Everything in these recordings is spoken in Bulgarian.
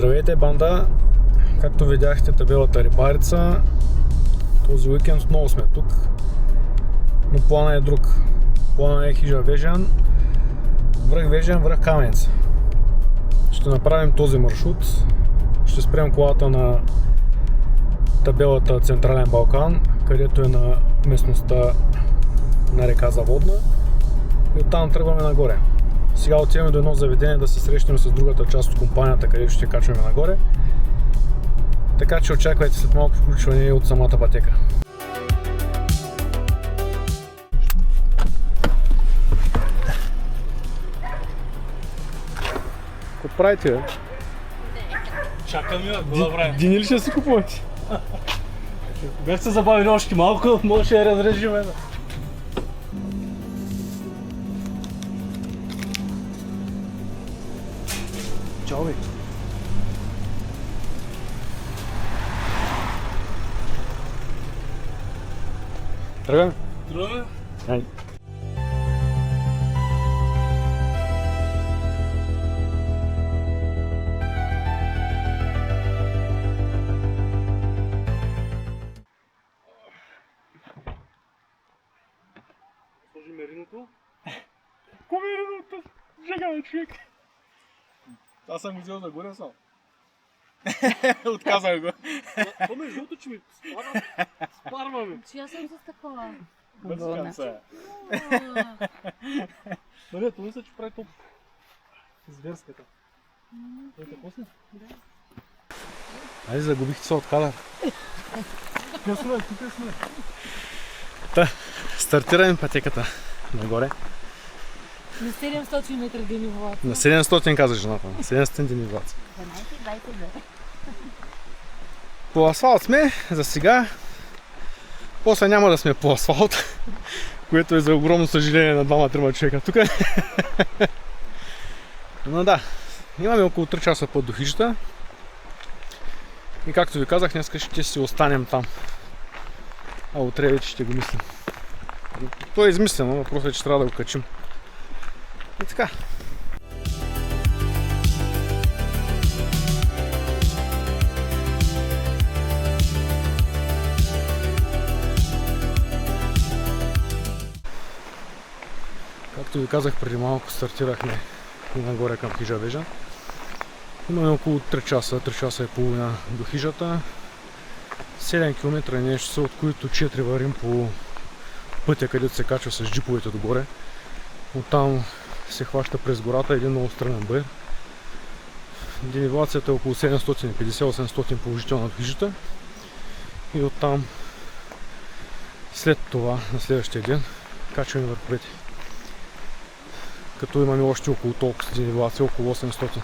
Здравейте, банда! Както видяхте табелата Рибарица, този уикенд отново сме тук, но плана е друг. Плана е хижа Вежен, връх Каменец. Ще направим този маршрут, ще спрем колата на табелата Централен Балкан, където е на местността на река Заводна, и оттам тръгваме нагоре. Сега отиваме до едно заведение да се срещнем с другата част от компанията, където ще качваме нагоре. Така че очаквайте след малко включване от самата пътека. Какво правите, бе? Чакам я, го направим. Дини ли ще си купувате? Бях се забавили още малко, може да я разрежим. Чао, бе. Тръгваме? Тръгваме? Ай. Сложи мериното. Ко мериното? Жегаме, човек. Аз съм взел да горе сам. Отказах го. То между другото, че ми спарва, бе. Че аз съм с такова. Без конца. Нали, то мисля, че прави топ. Зверската. Ето, после? Айде, загубихте се от кадър. Тук сме, тук сме. Та, стартираме пътеката нагоре. На 700 метра дениволация. На 700 каза жената, на 700 дениволация. 12-22. По асфалт сме за сега. После няма да сме по асфалт, което е за огромно съжаление на 2-3 човека тук. Но да, имаме около 3 часа път до хижата. И както ви казах, днес ще си останем там. А утре вече ще го мислим. То е измислено, въпросът е, че трябва да го качим. И така. Както ви казах преди малко, стартирахме и нагоре към хижа Вежен. Имаме около 3 часа и половина до хижата. 7 км и нещо са, от които 4 вървим по пътя, където се качва с джиповете догоре. Оттам се хваща през гората един много странен бър. Денивелацията е около 750-800 положителна до хижата. И оттам след това, на следващия ден, качваме върховете. Като имаме още около толкова денивелация, около 800.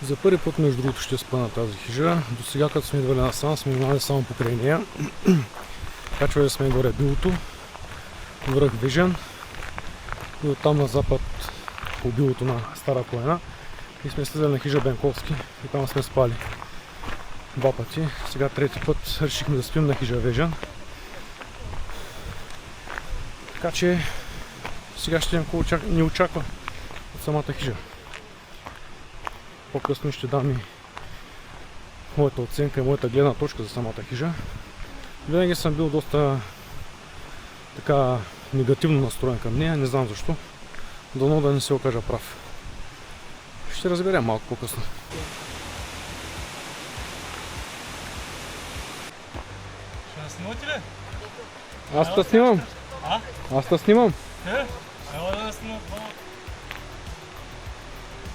За първи път, между другото, ще спа на тази хижа. До сега, като сме идвали насам, сме минали само покрай нея. Качвали сме горе Билото, връх Вежен и оттам на запад по Билото на Стара планина. И сме слизали на хижа Бенковски и там сме спали 2 пъти. Сега трети път решихме да спим на хижа Вежен. Така че сега ще видим какво ни очаква от самата хижа. По-късно ще дам и моята оценка и моята гледна точка за самата хижа. Винаги съм бил доста така негативно настроен към нея, не знам защо. Дано да не се окажа прав. Ще разберем малко по-късно. Ще нас снимате ли? Аз те снимам. А? Аз те снимам. Ела да нас снимат.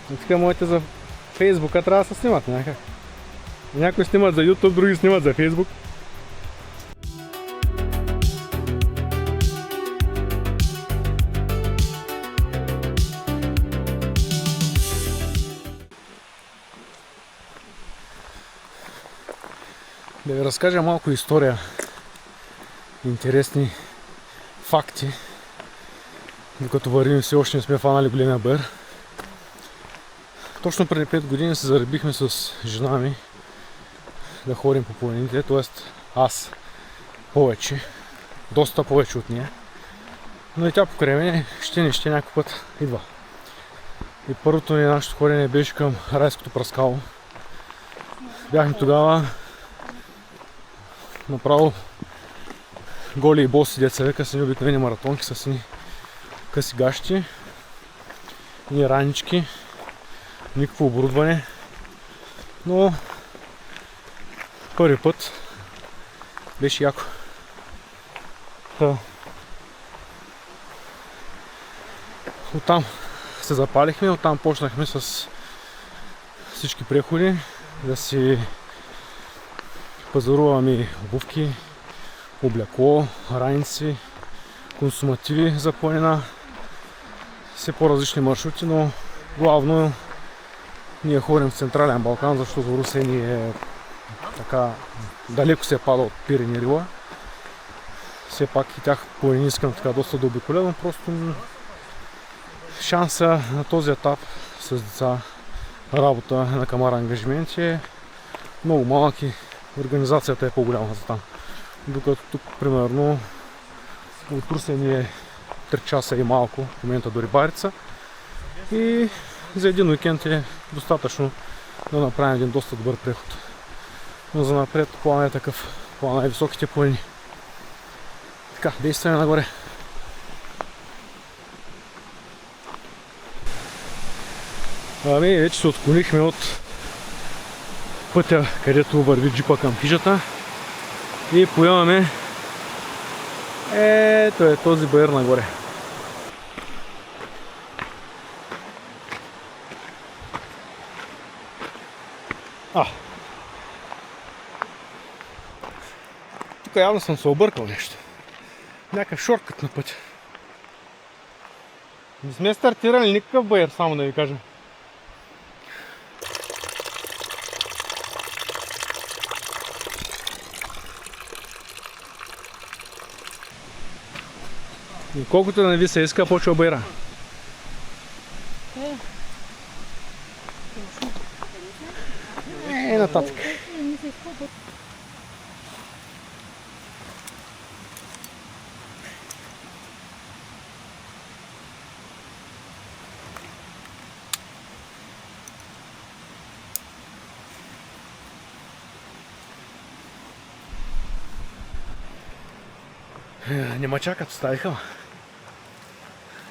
Тук моите за Фейсбука трябва да се снимат някак. Някои снимат за YouTube, други снимат за Фейсбук. Да ви разкажа малко история, интересни факти, докато вървим все още не сме фанали големия бър. Точно преди 5 години се заребихме с жена ми да ходим по планините, т.е. аз повече, доста повече от нея. Но и тя покрай мен ще някой път идва. И първото ни нашето ходене беше към Райското пръскало. Бяхме тогава направо голи и боси деца века, с ни обикновени маратонки, с ни къси гащи, ни ранички, никакво оборудване. Но първи път беше яко. Оттам се запалихме, оттам почнахме с всички преходи да си пазаруваме обувки, облекло, раници, консумативи за планина, все по-различни маршрути, но главно ние ходим в Централен Балкан, защото Русе ни е така далеко се пада от Пирин и Рила. Все пак и тях планини искам така доста да обиколя, но просто шанса на този етап с деца, работа на камара ангажименти е много малък и организацията е по-голяма за там. Докато тук, примерно, от Русе ни е 3 часа и малко в момента до Рибарица и за един уикенд е достатъчно да направим един доста добър преход. Но за напред план е такъв, план е високите планини. Така, действаме нагоре. Ами, вече се отклонихме от пътя, където върви джипа към хижата и поемаме ето е този баер нагоре. Тук явно съм се объркал нещо. Някакъв шорткът на пътя. Не сме стартирали никакъв баер, само да ви кажа. И колкото да не ви се иска, почва баера. Нататък. Не ма чакат, оставиха.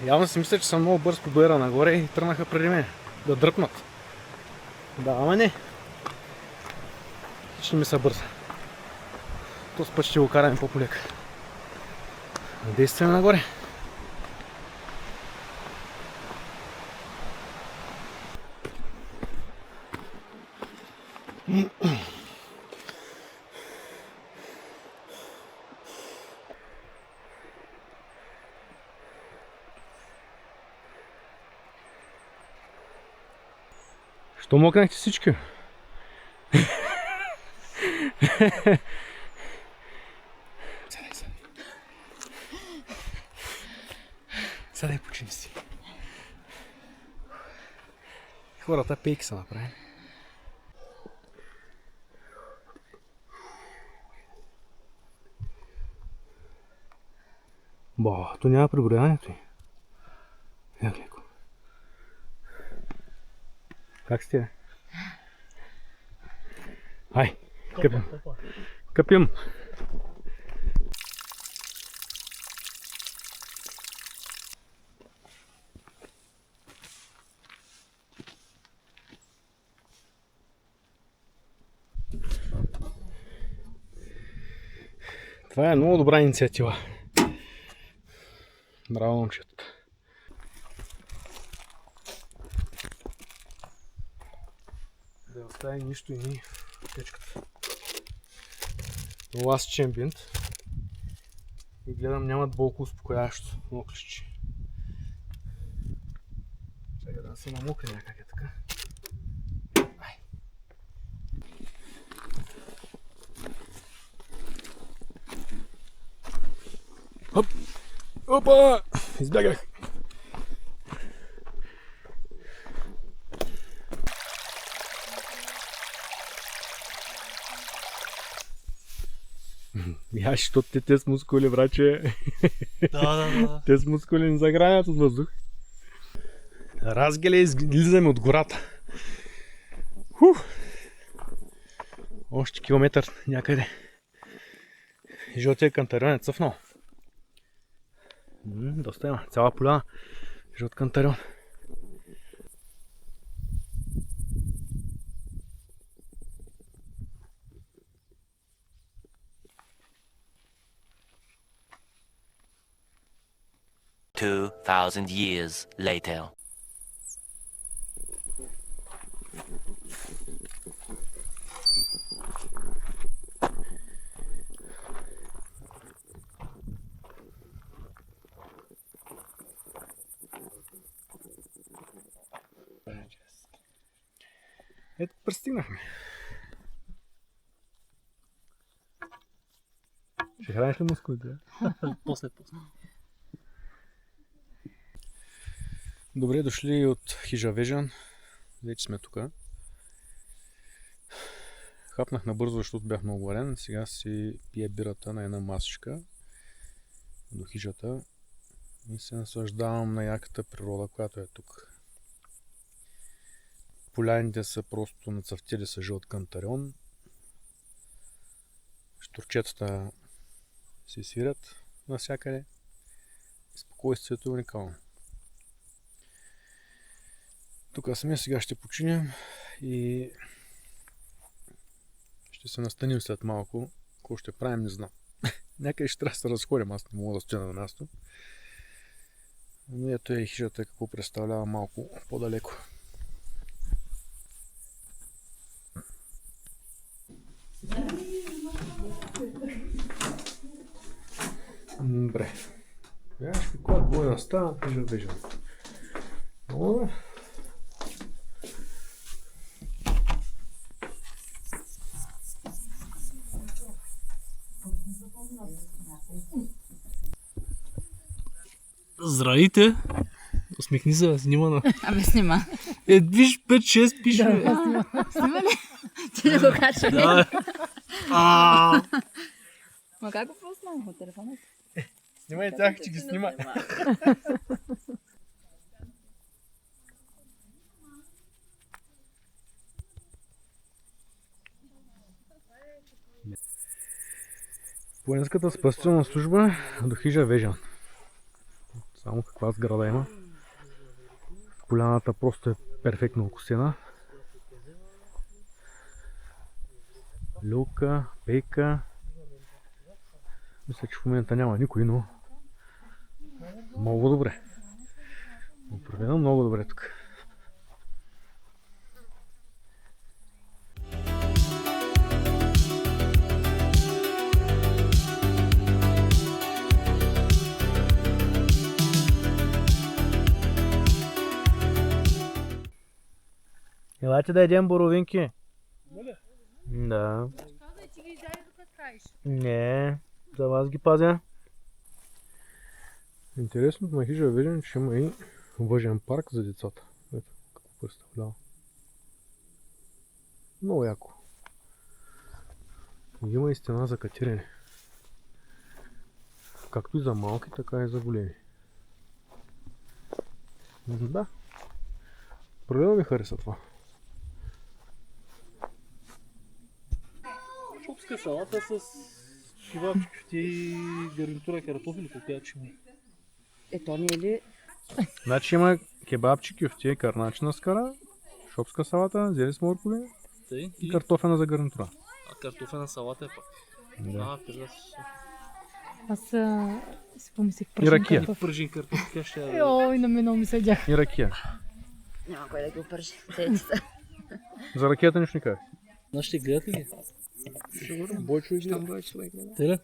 Явно си мисля, че съм много бърз по баера нагоре и тръгнаха преди мен да дръпнат. Да, ама не. Хич не ми са бърза. Този път ще го караме по-полека. Действаме нагоре. Що мокнахте всички? Сядай, почини си. Хората пейки са направени. Ба, то няма преброяването й. Як леко. Как сте? Ай, къпим. Къпим. Това е много добра инициатива. Браво, момчета. Да остави нищо и ни в течката. Last Champion. И гледам, нямат болко успокояващо моклище. Чакай да се намокне някак е така. Хоп! Опа! Избягах! Аз, защото те с мускули, браче. Да. Те с мускули не загранят от въздух. Разгеле, излизаме от гората. Още километър някъде. Жълтия кантарион е цъфнал. Доста има. Цяла поляна. Жълт кантарион. $2,000 years later. Ето, пристигнахме. Ще храниш ли мускулите? После. Добре дошли от хижа Вежан. Вече сме тук. Хапнах набързо, защото бях много варен. Сега си пия бирата на една масичка до хижата и се наслаждавам на яката природа, която е тук. Поляните са просто нацъфтели с жълт кантарион. Щурчетата си свирят навсякъде. Спокойствието е уникално. Тук сме, сега ще починем и ще се настаним след малко. Какво ще правим, не знам. Някъде ще трябва да се разходим, аз не мога да стоя на място. Но ето е хижата, какво представлява малко по-далеко. Добре. Виж каква двойна става, виждам. Добре. Здравейте! Усмихни се, снимана. Ами снима. Виж 5-6 пише. Снима ли? Ти да го качваме. Да. Ма как го пуснах по телефона? Снимай тях, че ги снима. Военската спасителна служба до хижа Вежан. Само каква сграда има. Поляната просто е перфектно окосена. Люка, пейка. Мисля, че в момента няма никой, но много добре. Определено много добре тук. Елате да едем боровинки. Да. Не, за вас ги пазя. Интересното на хижа Вежан, че има и въжен парк за децата. Ето какво представлява. Много яко. Има и стена за катерене. Както и за малки, така и за големи. Да. Определено ми хареса това. Шопска салата с кебабчики и гарнитура картофили, каквато има. Ето не е ли? Значи има кебабчи, кюфтия, карначина скара, шопска салата, зели с моркови Тъй, и картофена за гарнитура. А картофена салата е пак. Да. Аз си помислих И ракия. Пържен картоф, тя ще е... Ой, на мен ми седях. И ракия. Няма кой да ги опържи. Те са. За ракията нищо не кажа. Нашите гледат ли ги? Бойчо и гледа. Те ли?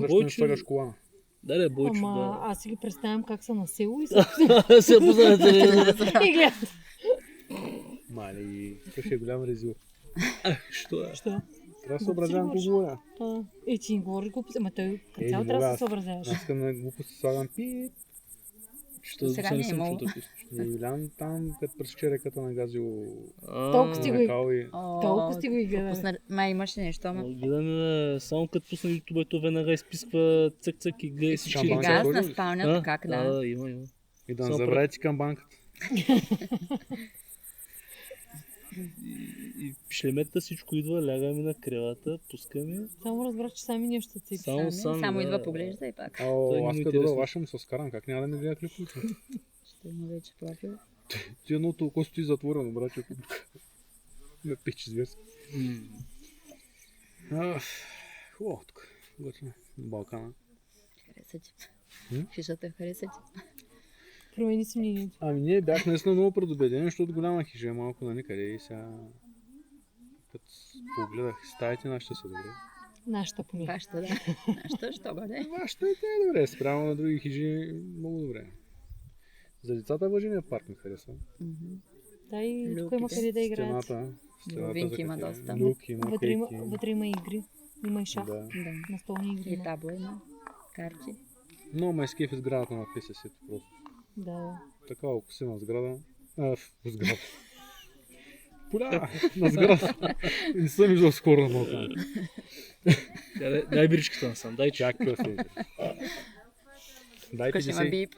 Защо не слагаш колана? Да, Бойчо, Ама да. аз си ги представям как са на село и Се познавате ли? и гледат. Мали, това ще е голям резил. Що е? Що? Трябва да съобразявам какво говоря. Ти ни говориш глупости, ама той като Не цяло мога трябва да аз. се съобразяваш. Аз искам на глупости слагам пип. Що Сега не не е съм имало. чул такъв. Юлян там, като пресече реката на Газио Толкова сте го и... Као и... Толкова сте го и гледали. Пропусна... Май имаше нещо, ама... Гледаме, само като пусна YouTube, то веднага изписва цък-цък и гледа си Шампанското. чили. Газ сложил на ли? спалнята, как да. Да, има. И да не Само забравяйте камбанката. И шлемета всичко идва, лягаме на кревата, пускаме. Само разбрах, че сами нещо цепи. Само да. идва, поглежда и пак. Той О, не аз ми като интересно. да ваша му се скарам, как няма да ми гледа клиповете? Ще има вече плакил. Ти едното око стои затворено, братче. Ме пичи зверски. Хубаво тук. Готино. Балкана. Хареса ти. М? Хижата хареса ти. Промени си мнението. Ами ние бяхме наистина много предубедени, защото голяма хижа е малко на никъде и сега... Като погледах стаите, нашите са добре. Нашата поне. Вашата, да. Нашата, що бъде? Вашата и те е добре, спрямо на други хижи много добре. За децата въжения парк ми харесва. Да, и тук има Люките. къде да играят. Стената Лювинки за има кафе. доста. Люк има, кейки. Вътре има игри. Има и шах. Да. Да. Настолни игри. И има. табло има. Карти. Но ме скефи сградата на ПСС-то просто. Да. Такава окосена сграда. В сграда. Поля! На сграда. Не съм виждал скоро много. Дай бричката насам, дай че. Чакай се. Дайте Тук ще има се. бип.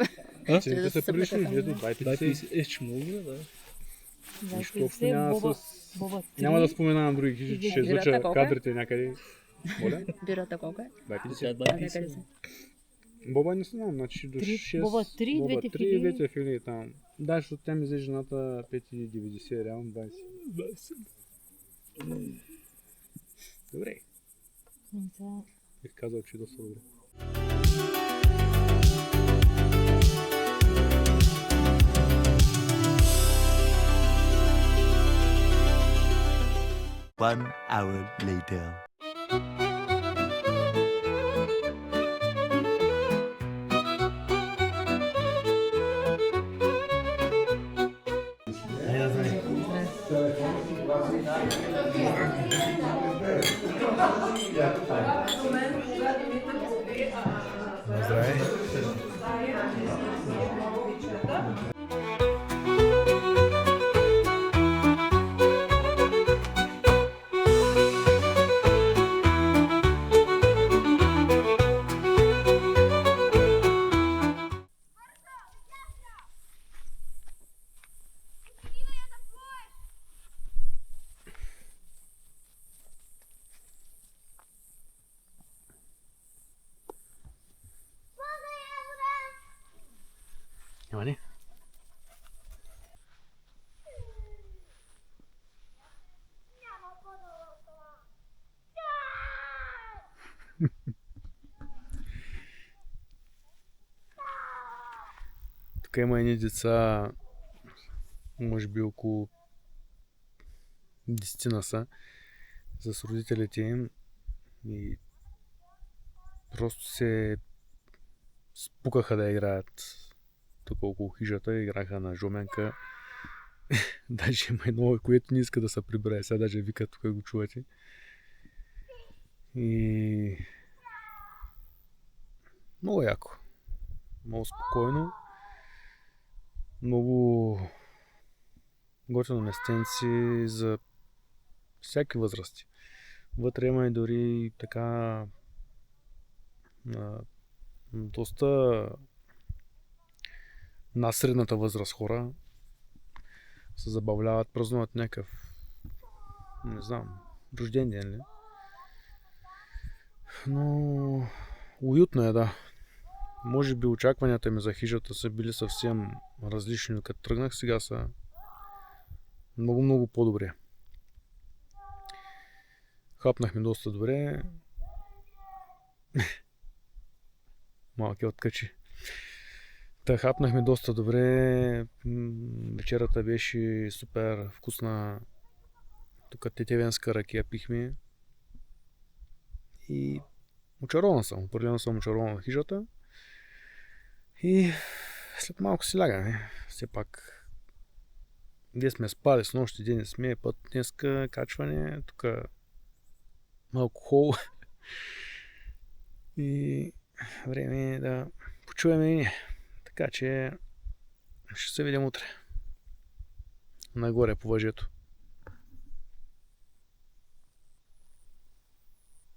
Цените да са се прилични, съблекат излезли. само. Дайте Дай се. си. Че много да. Нищо Дайте общо се, няма Боба. с... Боба 3. Няма да споменавам други хижи, че ще Бирата излъча колко е? кадрите някъде. Моля? Бирата колко е? Дайте Тя се. е А, къде 2,50. са? Боба не знам, значи до Три. 6... Боба 3, Боба двете 3, филии. двете филии там. Да, защото тя ми взе жената 5,90, реално 20. Добре. Да. Бих казал, че е доста добре. One hour later. Здравей. Има ли? Тук има едни деца, може би около 10 са, с родителите им и просто се спукаха да играят тук около хижата, играха на жуменка. Даже има едно, което не иска да се прибере, сега даже вика, тук го чувате. И много яко, много спокойно, много готино местенци за всяки възрасти. Вътре има и дори така доста на средната възраст хора се забавляват, празнуват някакъв, не знам, рожден ден ли. Но уютно е, да. Може би очакванията ми за хижата са били съвсем различни, като тръгнах, сега са много по-добре. Хапнахме доста добре. Малки откачи. Та хапнахме доста добре. Вечерата беше супер вкусна. Тук тетевенска ракия пихме. И очарован съм. Определено съм очарован в хижата. И след малко си лягаме. Все пак где сме спали с нощи, ден сме, път днеска качване, тук алкохол и време е да почуваме и ние. Така че Ще се видим утре. Нагоре по въжето.